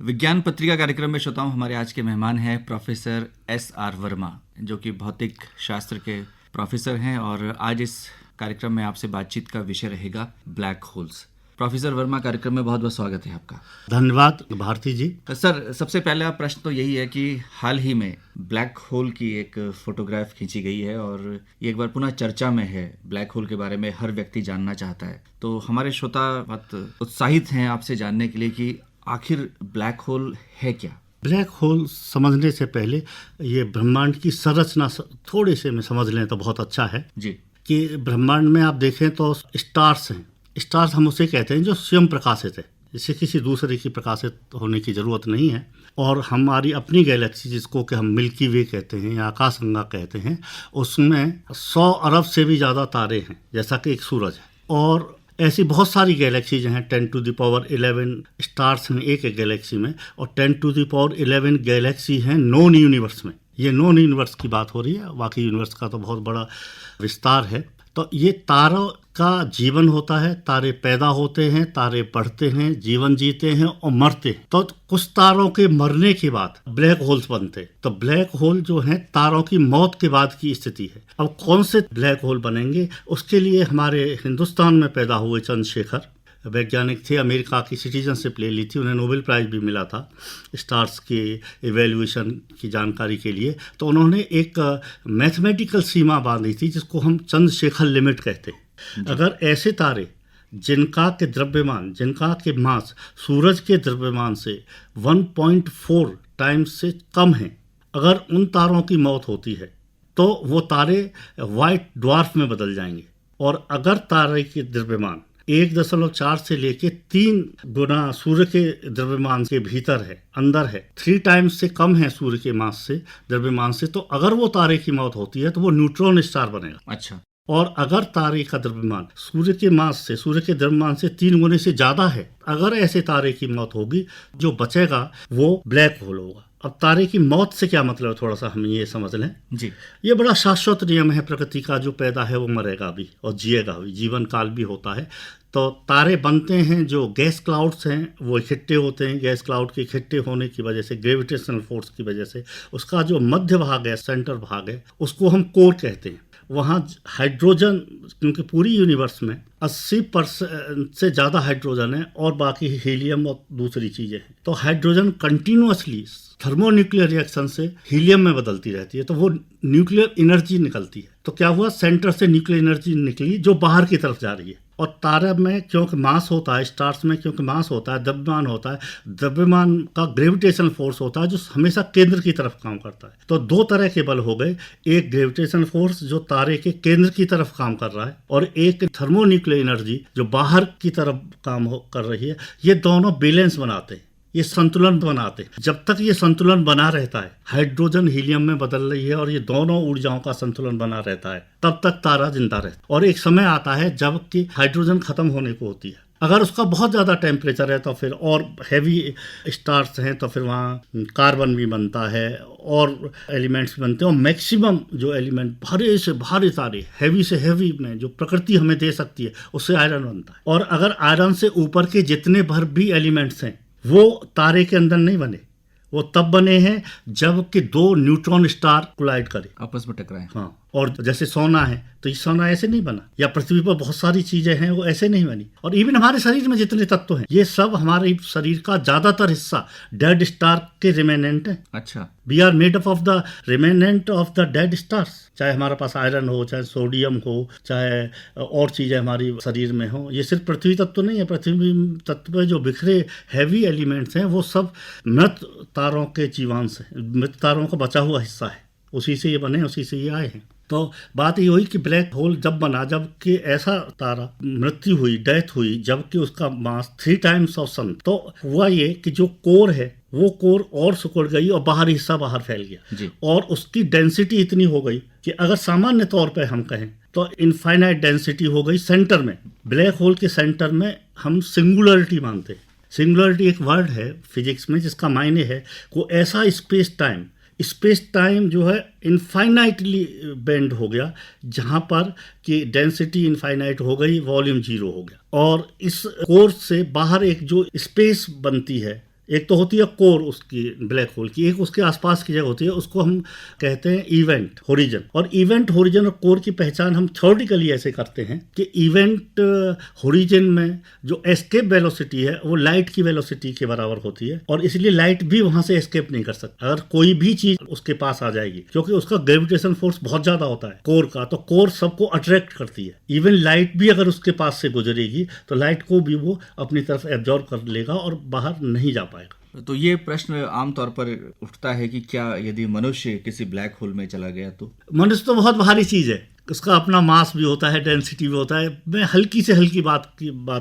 विज्ञान पत्रिका कार्यक्रम में श्रोताओं, हमारे आज के मेहमान हैं प्रोफेसर S.R. वर्मा, जो कि भौतिक शास्त्र के प्रोफेसर हैं। और आज इस कार्यक्रम में आपसे बातचीत का विषय रहेगा ब्लैक होल्स। प्रोफेसर वर्मा, कार्यक्रम में बहुत बहुत स्वागत है आपका। धन्यवाद भारती जी। सर, सबसे पहला प्रश्न तो यही है कि हाल ही में ब्लैक होल की एक फोटोग्राफ खींची गई है और ये एक बार पुनः चर्चा में है। ब्लैक होल के बारे में हर व्यक्ति जानना चाहता है, तो हमारे श्रोता बहुत उत्साहित हैं आपसे जानने के लिए कि आखिर ब्लैक होल है क्या। ब्लैक होल समझने से पहले ये ब्रह्मांड की संरचना थोड़े से में समझ लें तो बहुत अच्छा है जी। कि ब्रह्मांड में आप देखें तो स्टार्स हैं। स्टार्स हम उसे कहते हैं जो स्वयं प्रकाशित है, जिससे किसी दूसरे की प्रकाशित होने की ज़रूरत नहीं है। और हमारी अपनी गैलेक्सी, जिसको कि हम मिल्की वे कहते हैं या आकाशगंगा कहते हैं, उसमें 100 अरब से भी ज़्यादा तारे हैं, जैसा कि एक सूरज है। और ऐसी बहुत सारी गैलेक्सीज हैं। 10⁻11 स्टार्स हैं एक गैलेक्सी में, और 10⁻11 गैलेक्सी हैं नॉन यूनिवर्स में। ये नॉन यूनिवर्स की बात हो रही है, बाकी यूनिवर्स का तो बहुत बड़ा विस्तार है। तो ये तारों का जीवन होता है, तारे पैदा होते हैं, तारे बढ़ते हैं, जीवन जीते हैं और मरते हैं। तो कुछ तारों के मरने के बाद ब्लैक होल्स बनते हैं। तो ब्लैक होल जो है तारों की मौत के बाद की स्थिति है। अब कौन से ब्लैक होल बनेंगे, उसके लिए हमारे हिंदुस्तान में पैदा हुए चंद्रशेखर वैज्ञानिक थे, अमेरिका की सिटीजनशिप ले ली थी, उन्हें नोबेल प्राइज़ भी मिला था स्टार्स के इवैल्यूएशन की जानकारी के लिए। तो उन्होंने एक मैथमेटिकल सीमा बांधी थी, जिसको हम चंद्रशेखर लिमिट कहते हैं। अगर ऐसे तारे जिनका के द्रव्यमान, जिनका के मास सूरज के द्रव्यमान से 1.4 टाइम्स से कम है, अगर उन तारों की मौत होती है तो वो तारे वाइट ड्वार्फ में बदल जाएंगे। और अगर तारे के द्रव्यमान 1.4 से लेके 3 गुना सूर्य के द्रव्यमान के भीतर है, अंदर है, 3 टाइम्स से कम है सूर्य के मास से, द्रव्यमान से, तो अगर वो तारे की मौत होती है तो वो न्यूट्रॉन स्टार बनेगा। अच्छा। और अगर तारे का द्रव्यमान सूर्य के मास से, सूर्य के द्रव्यमान से 3 गुने से ज्यादा है, अगर ऐसे तारे की मौत होगी, जो बचेगा वो ब्लैक होल होगा। अब तारे की मौत से क्या मतलब है, थोड़ा सा हम ये समझ लें जी। ये बड़ा शाश्वत नियम है प्रकृति का, जो पैदा है वो मरेगा भी और जिएगा भी, जीवन काल भी होता है। तो तारे बनते हैं, जो गैस क्लाउड्स हैं वो इकट्ठे होते हैं। गैस क्लाउड के इकट्ठे होने की वजह से, ग्रेविटेशनल फोर्स की वजह से, उसका जो मध्य भाग है, सेंटर भाग है, उसको हम कोर कहते हैं। वहाँ हाइड्रोजन, क्योंकि पूरी यूनिवर्स में 80% से ज़्यादा हाइड्रोजन है और बाकी हीलियम और दूसरी चीज़ें हैं। तो हाइड्रोजन कंटिन्यूअसली थर्मोन्यूक्लियर रिएक्शन से हीलियम में बदलती रहती है, तो वो न्यूक्लियर एनर्जी निकलती है। तो क्या हुआ, सेंटर से न्यूक्लियर एनर्जी निकली जो बाहर की तरफ जा रही है। और तारे में क्योंकि मास होता है, स्टार्स में क्योंकि मास होता है, द्रव्यमान होता है, द्रव्यमान का ग्रेविटेशनल फोर्स होता है जो हमेशा केंद्र की तरफ काम करता है। तो 2 तरह के बल हो गए, एक ग्रेविटेशनल फोर्स जो तारे के केंद्र की तरफ काम कर रहा है, और एक थर्मोन्यूक्लियर एनर्जी जो बाहर की तरफ काम कर रही है। ये दोनों बैलेंस बनाते हैं, ये संतुलन बनाते हैं। जब तक ये संतुलन बना रहता है, हाइड्रोजन हीलियम में बदल रही है और ये दोनों ऊर्जाओं का संतुलन बना रहता है, तब तक तारा जिंदा रहता है। और एक समय आता है जब कि हाइड्रोजन खत्म होने को होती है। अगर उसका बहुत ज़्यादा टेम्परेचर है तो फिर और हैवी स्टार्स हैं, तो फिर वहाँ कार्बन भी बनता है और एलिमेंट्स भी बनते हैं। और मैक्सिमम जो एलिमेंट भारी से भारी तारे, हैवी से हैवी में जो प्रकृति हमें दे सकती है, उससे आयरन बनता है। और अगर आयरन से ऊपर के जितने भर भी एलिमेंट्स हैं वो तारे के अंदर नहीं बने, वो तब बने हैं जब कि 2 न्यूट्रॉन स्टार कोलाइड करे, आपस में टकराए। हाँ। और जैसे सोना है, तो ये सोना ऐसे नहीं बना, या पृथ्वी पर बहुत सारी चीजें हैं वो ऐसे नहीं बनी। और इवन हमारे शरीर में जितने तत्व हैं, ये सब हमारे शरीर का ज्यादातर हिस्सा डेड स्टार के रिमेनेंट है। अच्छा। We are made up of the remnant of the dead stars. चाहे हमारे पास आयरन हो, चाहे सोडियम हो, चाहे और चीजें हमारी शरीर में हो, ये सिर्फ पृथ्वी तत्व नहीं है। पृथ्वी तत्व में जो बिखरे हैवी एलिमेंट्स हैं वो सब मृत तारों के जीवांश हैं, मृत तारों का बचा हुआ हिस्सा है। उसी से ये बने, उसी से ये आए हैं। तो बात ये हुई कि ब्लैक होल जब बना, जब कि ऐसा तारा मृत्यु हुई, डेथ हुई, जबकि उसका मास 3 टाइम्स ऑफ सन। तो हुआ ये कि जो कोर है वो कोर और सिकुड़ गई और बाहरी हिस्सा बाहर फैल गया जी। और उसकी डेंसिटी इतनी हो गई कि अगर सामान्य तौर पे हम कहें तो इनफाइनाइट डेंसिटी हो गई सेंटर में। ब्लैक होल के सेंटर में हम सिंगुलरिटी मानते हैं। सिंगुलरिटी एक वर्ड है फिजिक्स में जिसका मायने है को ऐसा स्पेस टाइम जो है इनफाइनाइटली बेंड हो गया, जहां पर कि डेंसिटी इनफाइनाइट हो गई, वॉल्यूम 0 हो गया। और इस कोर्स से बाहर एक जो स्पेस बनती है एक तो होती है कोर उसकी ब्लैक होल की, एक उसके आसपास की जगह होती है, उसको हम कहते हैं इवेंट होरिजन। और इवेंट होरिजन और कोर की पहचान हम थ्योरेटिकली ऐसे करते हैं कि इवेंट होरिजन में जो एस्केप वेलोसिटी है वो लाइट की वेलोसिटी के बराबर होती है, और इसलिए लाइट भी वहां से एस्केप नहीं कर सकती अगर कोई भी चीज उसके पास आ जाएगी, क्योंकि उसका ग्रेविटेशन फोर्स बहुत ज्यादा होता है कोर का, तो कोर सबको अट्रैक्ट करती है। इवन लाइट भी अगर उसके पास से गुजरेगी तो लाइट को भी वो अपनी तरफ एब्जॉर्ब कर लेगा और बाहर नहीं जा पाएगा। तो ये प्रश्न आमतौर पर उठता है कि क्या यदि मनुष्य किसी ब्लैक होल में चला गया तो? मनुष्य तो बहुत भारी चीज है, उसका अपना मास भी होता है, डेंसिटी भी होता है। मैं हल्की से हल्की बात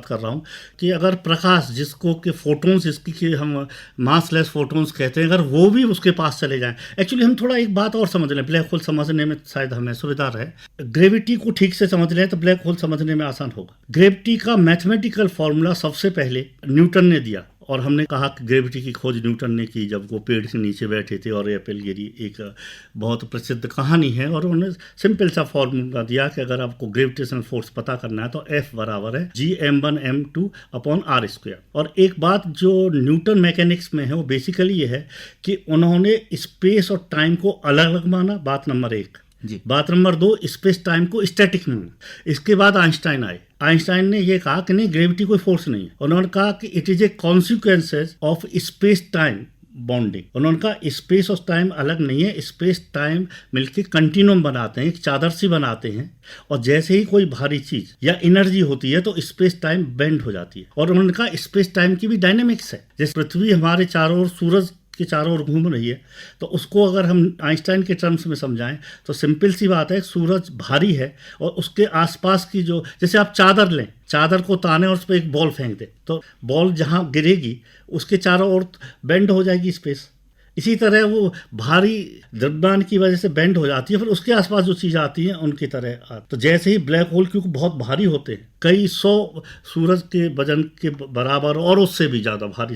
कर रहा हूँ कि अगर प्रकाश जिसको कि फोटोन्स, जिसकी हम मासलेस फोटोन्स कहते हैं, अगर वो भी उसके पास चले जाएं। एक्चुअली हम थोड़ा एक बात और समझ लें, ब्लैक होल समझने में शायद हमें सुविधा रहे। ग्रेविटी को ठीक से समझ लें तो ब्लैक होल समझने में आसान होगा। ग्रेविटी का मैथमेटिकल फॉर्मूला सबसे पहले न्यूटन ने दिया, और हमने कहा कि ग्रेविटी की खोज न्यूटन ने की जब वो पेड़ के नीचे बैठे थे और एप्पल गिरी, एक बहुत प्रसिद्ध कहानी है। और उन्होंने सिंपल सा फॉर्मूला दिया कि अगर आपको ग्रेविटेशनल फोर्स पता करना है तो F बराबर है Gm1m2/r²। और एक बात जो न्यूटन मैकेनिक्स में है वो बेसिकली ये है कि उन्होंने स्पेस और टाइम को अलग अलग माना, बात नंबर 1। जी। बात नंबर 2, स्पेस टाइम को स्टैटिक माना। इसके बाद आइंस्टाइन आए। आइंस्टाइन ने यह कहा कि नहीं, ग्रेविटी कोई फोर्स नहीं है। उन्होंने कहा कि it is a consequences of space time bonding. उन्होंने कहा स्पेस और टाइम अलग नहीं है, स्पेस टाइम मिलकर कंटिन्यूम बनाते हैं, एक चादर सी बनाते हैं, और जैसे ही कोई भारी चीज या एनर्जी होती है तो स्पेस टाइम बेंड हो जाती है। और उन्होंने कहा स्पेस टाइम की भी डायनेमिक्स है। जैसे पृथ्वी हमारे चारों ओर सूरज के चारों ओर घूम रही है, तो उसको अगर हम आइंस्टाइन के टर्म्स में समझाएं तो सिंपल सी बात है, सूरज भारी है और उसके आसपास की जो, जैसे आप चादर लें, चादर को ताने और उस पर एक बॉल फेंक दें, तो बॉल जहां गिरेगी उसके चारों ओर बेंड हो जाएगी स्पेस। इसी तरह वो भारी द्रव्यमान की वजह से बेंड हो जाती है, फिर उसके आसपास जो चीज़ आती हैं उनकी तरह। तो जैसे ही ब्लैक होल क्योंकि बहुत भारी होते हैं, कई 100 सूरज के वजन के बराबर और उससे भी ज़्यादा भारी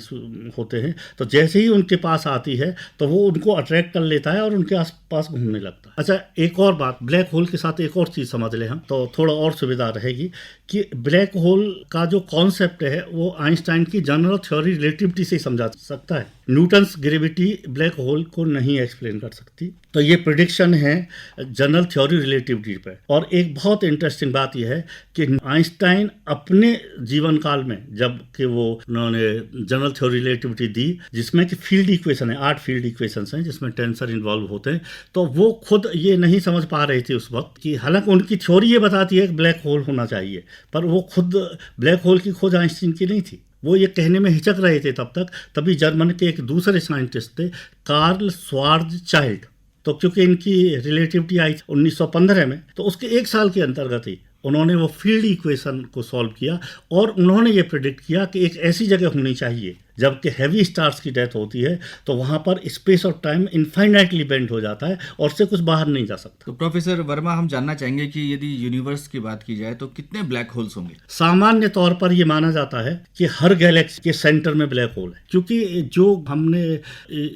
होते हैं, तो जैसे ही उनके पास आती है तो वो उनको अट्रैक्ट कर लेता है और उनके आसपास घूमने लगता है। अच्छा, एक और बात, ब्लैक होल के साथ एक और चीज़ समझ लें हम तो थोड़ा और सुविधा रहेगी कि ब्लैक होल का जो कॉन्सेप्ट है वो आइंस्टाइन की जनरल थ्योरी रिलेटिविटी से समझा सकता है। न्यूटन्स ग्रेविटी ब्लैक होल को नहीं एक्सप्लेन कर सकती, तो ये प्रेडिक्शन है जनरल थ्योरी रिलेटिविटी पे। और एक बहुत इंटरेस्टिंग बात यह है कि आइंस्टाइन अपने जीवन काल में, जब कि वो उन्होंने जनरल थ्योरी रिलेटिविटी दी जिसमें कि फील्ड इक्वेशन है, 8 फील्ड इक्वेशंस हैं जिसमें टेंसर इन्वॉल्व होते हैं, तो वो खुद ये नहीं समझ पा रहे थे उस वक्त कि हालांकि उनकी थ्योरी ये बताती है कि ब्लैक होल होना चाहिए, पर वो खुद ब्लैक होल की खोज आइंस्टाइन की नहीं थी। वो ये कहने में हिचक रहे थे तब तक, तभी जर्मन के एक दूसरे साइंटिस्ट थे, कार्ल श्वार्ज़चाइल्ड। तो क्योंकि इनकी रिलेटिविटी आई 1915 में, तो उसके 1 साल के अंतर्गत ही उन्होंने वो फील्ड इक्वेशन को सॉल्व किया और उन्होंने ये प्रेडिक्ट किया कि एक ऐसी जगह होनी चाहिए जबकि हैवी स्टार्स की डेथ होती है तो वहाँ पर स्पेस और टाइम इनफाइनाइटली बेंड हो जाता है और से कुछ बाहर नहीं जा सकता। तो प्रोफेसर वर्मा, हम जानना चाहेंगे कि यदि यूनिवर्स की बात की जाए तो कितने ब्लैक होल्स होंगे? सामान्य तौर पर यह माना जाता है कि हर गैलेक्सी के सेंटर में ब्लैक होल है, क्योंकि जो हमने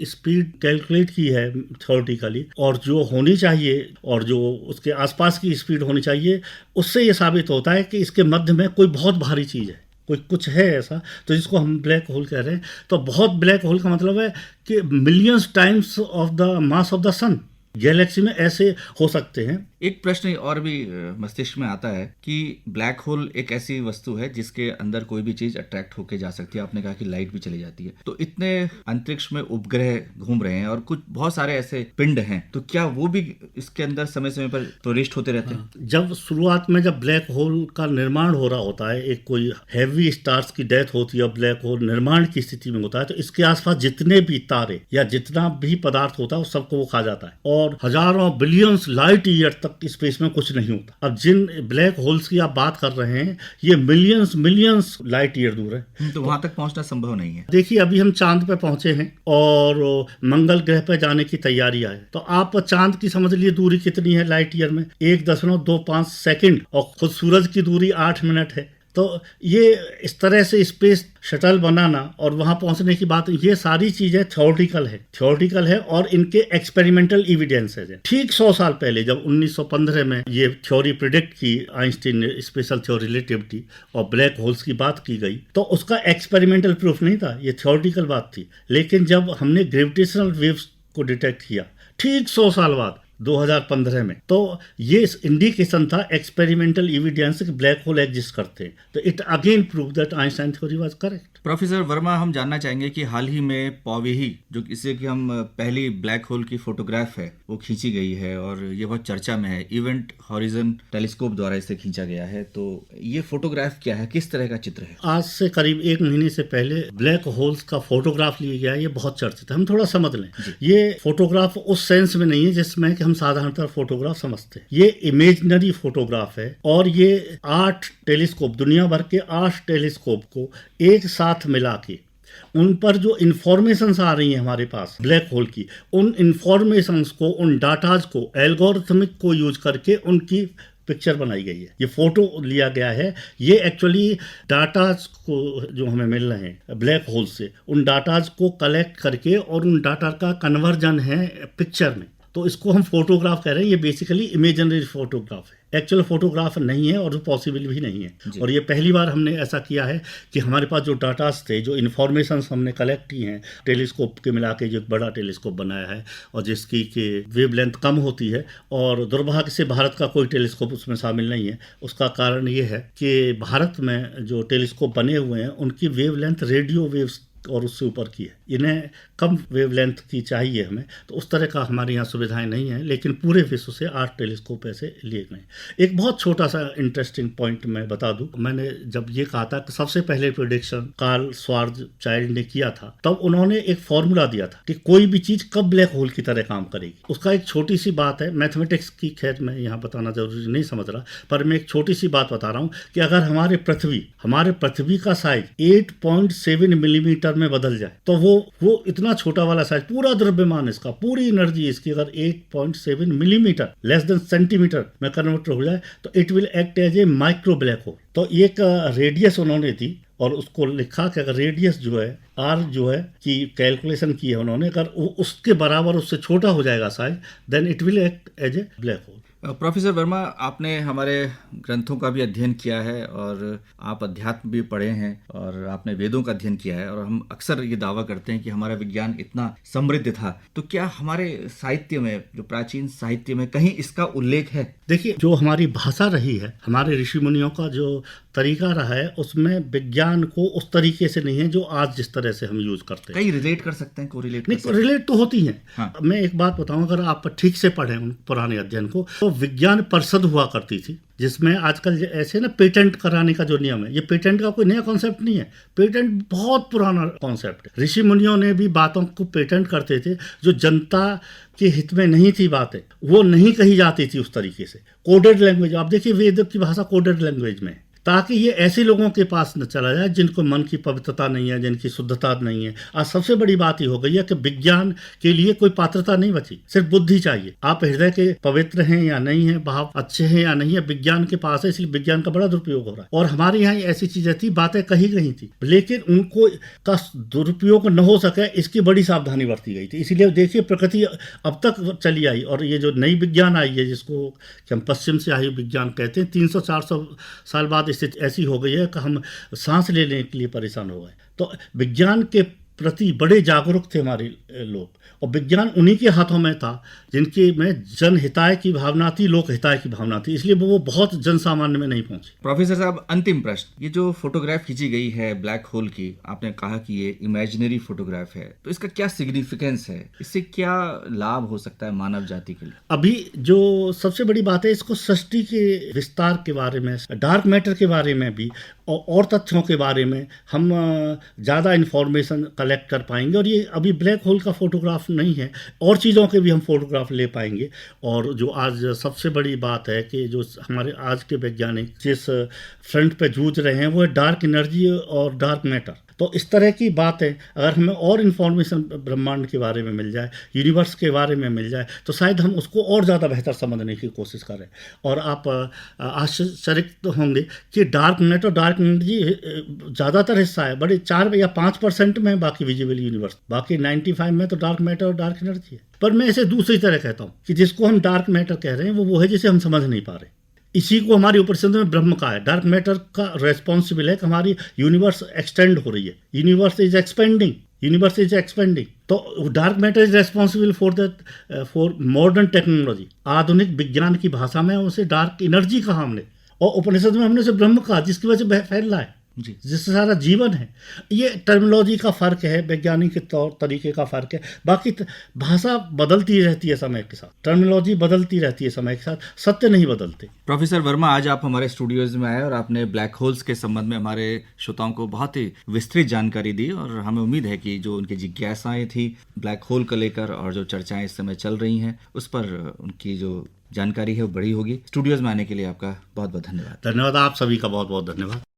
स्पीड कैलकुलेट की है थ्योरेटिकली और जो होनी चाहिए और जो उसके आसपास की स्पीड होनी चाहिए, उससे यह साबित होता है कि इसके मध्य में कोई बहुत भारी चीज़ है, कोई कुछ है ऐसा, तो जिसको हम ब्लैक होल कह रहे हैं। तो बहुत ब्लैक होल का मतलब है कि millions times of the mass of the sun galaxy में ऐसे हो सकते हैं। एक प्रश्न और भी मस्तिष्क में आता है कि ब्लैक होल एक ऐसी वस्तु है जिसके अंदर कोई भी चीज अट्रैक्ट होके जा सकती है। आपने कहा कि लाइट भी चली जाती है, तो इतने अंतरिक्ष में उपग्रह घूम रहे हैं और कुछ बहुत सारे ऐसे पिंड हैं, तो क्या वो भी इसके अंदर समय समय पर प्रविष्ट होते रहते हैं? जब शुरुआत में जब ब्लैक होल का निर्माण हो रहा होता है, एक कोई हैवी स्टार्स की डेथ होती है, ब्लैक होल निर्माण की स्थिति में होता है, तो इसके आसपास जितने भी तारे या जितना भी पदार्थ होता है उस सबको वो खा जाता है और हजारों बिलियंस लाइट ईयर तक स्पेस में कुछ नहीं होता। अब जिन ब्लैक होल्स की आप बात कर रहे हैं ये मिलियंस लाइट ईयर दूर है, तो वहां तक पहुंचना संभव नहीं है। देखिए, अभी हम चांद पे पहुंचे हैं और मंगल ग्रह पे जाने की तैयारी है, तो आप चांद की समझ लिए दूरी कितनी है लाइट ईयर में, 1.25 सेकंड, और खुद सूरज की दूरी 8 मिनट है। तो ये इस तरह से स्पेस शटल बनाना और वहाँ पहुँचने की बात, ये सारी चीज़ें थ्योरेटिकल है और इनके एक्सपेरिमेंटल एविडेंसेस है। ठीक 100 साल पहले जब 1915 में ये थ्योरी प्रिडिक्ट की आइंस्टीन ने, स्पेशल थ्योरी रिलेटिविटी और ब्लैक होल्स की बात की गई, तो उसका एक्सपेरिमेंटल प्रूफ नहीं था, ये थ्योरेटिकल बात थी। लेकिन जब हमने ग्रेविटेशनल वेव्स को डिटेक्ट किया ठीक 100 साल बाद 2015 में, तो ये इंडिकेशन था एक्सपेरिमेंटल एविडेंस कि ब्लैक होल एग्जिस्ट करते हैं। तो it again prove that Einstein theory was correct. Professor Verma, हम जानना चाहेंगे कि हाल ही में पॉवेही, जो इसे कि हम पहली ब्लैक होल की फोटोग्राफ है, वो खींची गई है और ये बहुत चर्चा में है। इवेंट हॉरिजन टेलीस्कोप द्वारा इसे खींचा गया है। तो ये फोटोग्राफ क्या है, किस तरह का चित्र है? आज से करीब 1 महीने से पहले ब्लैक होल्स का फोटोग्राफ लिया गया है। ये बहुत चर्चित है, हम थोड़ा समझ लें। ये फोटोग्राफ उस सेंस में नहीं है जिसमें कि हम साधारणतः फोटोग्राफ समझते हैं। ये इमेजिनरी फोटोग्राफ है और ये 8 टेलीस्कोप, दुनिया भर के 8 टेलीस्कोप को एक साथ मिला के उन पर जो इंफॉर्मेशंस आ रही हैं हमारे पास ब्लैक होल की, उन इंफॉर्मेशंस को, उन डाटाज को, एल्गोरिथमिक को यूज करके उनकी पिक्चर बनाई गई है। ये फोटो लिया गया है। ये एक्चुअली डाटाज को जो हमें मिल रहे हैं ब्लैक होल से, उन डाटाज को कलेक्ट करके और उन डाटा का कन्वर्जन है पिक्चर में। तो इसको हम फोटोग्राफ कह रहे हैं। ये बेसिकली इमेजिनरी फोटोग्राफ है, एक्चुअल फोटोग्राफ नहीं है और पॉसिबल भी नहीं है। और ये पहली बार हमने ऐसा किया है कि हमारे पास जो डाटास थे, जो इन्फॉर्मेशन हमने कलेक्ट की हैं टेलीस्कोप के मिला के, जो एक बड़ा टेलीस्कोप बनाया है और जिसकी के वेवलेंथ कम होती है, और दुर्भाग्य से भारत का कोई टेलीस्कोप उसमें शामिल नहीं है। उसका कारण ये है कि भारत में जो टेलीस्कोप बने हुए हैं उनकी वेवलेंथ रेडियो वेव्स और उससे ऊपर की है, इन्हें कम वेवलेंथ की चाहिए हमें। तो उस तरह का हमारे यहाँ सुविधाएं नहीं हैं। लेकिन पूरे विश्व से 8 टेलीस्कोप ऐसे लिए गए। एक बहुत छोटा सा इंटरेस्टिंग पॉइंट मैं बता दूं, मैंने जब ये कहा था कि सबसे पहले प्रेडिक्शन कार्ल श्वार्ज़चाइल्ड ने किया था, तब उन्होंने एक फॉर्मूला दिया था कि कोई भी चीज कब ब्लैक होल की तरह काम करेगी। उसका एक छोटी सी बात है, मैथमेटिक्स की खैर मैं यहाँ बताना जरूरी नहीं समझ रहा, पर मैं एक छोटी सी बात बता रहा हूँ कि अगर हमारे पृथ्वी का साइज 8.7 मिलीमीटर में बदल जाए, तो वो इतना छोटा वाला साइज, पूरा द्रव्यमान इसका, पूरी एनर्जी इसकी अगर 8.7 मिलीमीटर लेस देन सेंटीमीटर में कन्वर्ट हो जाए, तो it will act as a micro black hole. तो एक रेडियस उन्होंने दी और उसको लिखा कि अगर रेडियस जो है आर जो है की कैलकुलेशन की है उन्होंने, अगर उसके बराबर उससे छोटा हो जाएगा size, then it will act as a black hole. Professor Verma, आपने हमारे ग्रंथों का भी अध्ययन किया है और आप अध्यात्म भी पढ़े हैं और आपने वेदों का अध्ययन किया है, और हम अक्सर ये दावा करते हैं कि हमारा विज्ञान इतना समृद्ध था। तो क्या हमारे साहित्य में, जो प्राचीन साहित्य में, कहीं इसका उल्लेख है? देखिए, जो हमारी भाषा रही है, हमारे ऋषि मुनियों का जो तरीका रहा है, उसमें विज्ञान को उस तरीके से नहीं है जो आज जिस तरह से हम यूज करते हैं। कहीं रिलेट कर सकते हैं, कोरिलेट नहीं, रिलेट तो होती हैं। हाँ। मैं एक बात बताऊं, अगर आप ठीक से पढ़ें उन पुराने अध्ययन को, तो विज्ञान परिषद हुआ करती थी, जिसमें आजकल ऐसे ना पेटेंट कराने का जो नियम है, ये पेटेंट का कोई नया कॉन्सेप्ट नहीं है, पेटेंट बहुत पुराना कॉन्सेप्ट है। ऋषि मुनियों ने भी बातों को पेटेंट करते थे, जो जनता के हित में नहीं थी बातें, वो नहीं कही जाती थी उस तरीके से। कोडेड लैंग्वेज, आप देखिए वेद की भाषा कोडेड लैंग्वेज में है, ताकि ये ऐसे लोगों के पास न चला जाए जिनको मन की पवित्रता नहीं है, जिनकी शुद्धता नहीं है। आज सबसे बड़ी बात ही हो गई है कि विज्ञान के लिए कोई पात्रता नहीं बची, सिर्फ बुद्धि चाहिए। आप हृदय के पवित्र हैं या नहीं है, भाव अच्छे हैं या नहीं है, विज्ञान के पास है, इसलिए विज्ञान का बड़ा दुरुपयोग हो रहा है। और हमारे यहाँ ऐसी चीजें थी, बातें कही गई थी, लेकिन उनको का दुरुपयोग न हो सके इसकी बड़ी सावधानी बरती गई थी। इसीलिए देखिए, प्रकृति अब तक चली आई, और ये जो नई विज्ञान आई है, जिसको हम पश्चिम से आई विज्ञान कहते हैं, 300-400 साल बाद स्थिति ऐसी हो गई है कि हम सांस लेने के लिए परेशान हो गए। तो विज्ञान के प्रति बड़े जागरूक थे हमारे लोग, और विज्ञान उन्हीं के हाथों में था जिनके में जनहिताय की भावना थी, लोक हिताय की भावना थी, इसलिए वो बहुत जन सामान्य में नहीं पहुंची। प्रोफेसर साहब, अंतिम प्रश्न, ये जो फोटोग्राफ खींची गई है ब्लैक होल की, आपने कहा कि ये इमेजिनरी फोटोग्राफ है, तो इसका क्या सिग्निफिकेंस है? इससे क्या लाभ हो सकता है मानव जाति के लिए? अभी जो सबसे बड़ी बात है, इसको सृष्टि के विस्तार के बारे में, डार्क मैटर के बारे में भी और तथ्यों के बारे में हम ज़्यादा इन्फॉर्मेशन कलेक्ट कर पाएंगे। और ये अभी ब्लैक होल का फोटोग्राफ नहीं है, और चीज़ों के भी हम फोटोग्राफ ले पाएंगे। और जो आज सबसे बड़ी बात है कि जो हमारे आज के वैज्ञानिक जिस फ्रंट पे जूझ रहे हैं, वो है डार्क एनर्जी और डार्क मैटर। तो इस तरह की बात है, अगर हमें और इन्फॉर्मेशन ब्रह्मांड के बारे में मिल जाए, यूनिवर्स के बारे में मिल जाए, तो शायद हम उसको और ज़्यादा बेहतर समझने की कोशिश करें। और आप आश्चर्यचकित होंगे कि डार्क एनर्जी ज़्यादातर हिस्सा है, बड़े 4 या 5% में है बाकी विजिबल यूनिवर्स, बाकी 95 में तो डार्क मैटर और डार्क एनर्जी है। पर मैं इसे दूसरी तरह कहता हूँ कि जिसको हम डार्क मैटर कह रहे हैं वो है जिसे हम समझ नहीं पा रहे। इसी को हमारी उपनिषद में ब्रह्म का है। डार्क मैटर का रेस्पॉन्सिबल है कि हमारी यूनिवर्स एक्सटेंड हो रही है, यूनिवर्स इज एक्सपेंडिंग। तो dark matter is responsible for modern technology. आधुनिक विज्ञान की भाषा में उसे डार्क एनर्जी कहा हमने, और उपनिषद में हमने उसे ब्रह्म कहा, जिसकी वजह से फैल रहा है जी, जिससे सारा जीवन है। ये टर्मिनोलॉजी का फ़र्क है, वैज्ञानिक के तौर तरीके का फ़र्क है। बाकी भाषा बदलती रहती है समय के साथ, टर्मिनोलॉजी बदलती रहती है समय के साथ, सत्य नहीं बदलते। प्रोफेसर वर्मा, आज आप हमारे स्टूडियोज में आए और आपने ब्लैक होल्स के संबंध में हमारे श्रोताओं को बहुत ही विस्तृत जानकारी दी, और हमें उम्मीद है कि जो उनकी जिज्ञासाएं थी ब्लैक होल को लेकर और जो चर्चाएं इस समय चल रही हैं उस पर उनकी जो जानकारी है वो बड़ी होगी। स्टूडियोज में आने के लिए आपका बहुत बहुत धन्यवाद। धन्यवाद, आप सभी का बहुत बहुत धन्यवाद।